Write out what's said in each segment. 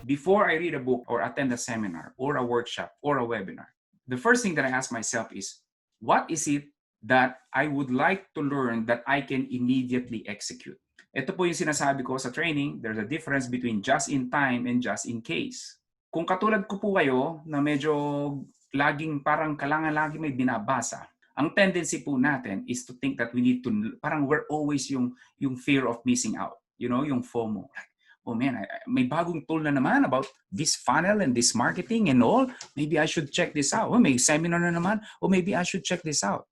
Before I read a book or attend a seminar or a workshop or a webinar, the first thing that I ask myself is, what is it that I would like to learn that I can immediately execute? Ito po yung sinasabi ko sa training, there's a difference between just in time and just in case. Kung katulad ko po kayo na medyo laging parang kailangan lagi may binabasa, ang tendency po natin is to think that we need to, parang we're always yung fear of missing out. You know, yung FOMO. Like, oh man, may bagong tool na naman about this funnel and this marketing and all. Maybe I should check this out. Oh, may seminar na naman. Oh, maybe I should check this out.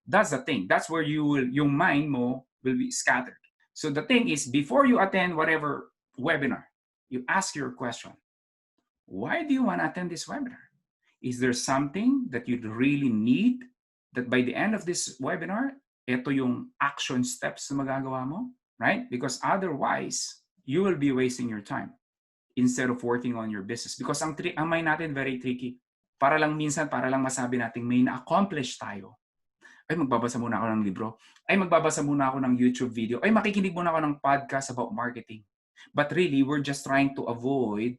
That's the thing. That's where yung mind mo will be scattered. So the thing is, before you attend whatever webinar, you ask your question. Why do you want to attend this webinar? Is there something that you really need that by the end of this webinar, ito yung action steps na magagawa mo, right? Because otherwise, you will be wasting your time instead of working on your business. Because ang mind natin very tricky. Para lang masabi natin may na-accomplish tayo. Ay, magbabasa muna ako ng libro. Ay, magbabasa muna ako ng YouTube video. Ay, makikinig muna ako ng podcast about marketing. But really, we're just trying to avoid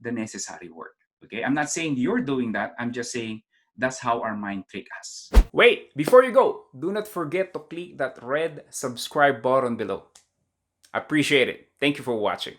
the necessary work. Okay? I'm not saying you're doing that. I'm just saying that's how our mind tricks us. Wait, before you go, do not forget to click that red subscribe button below. Appreciate it. Thank you for watching.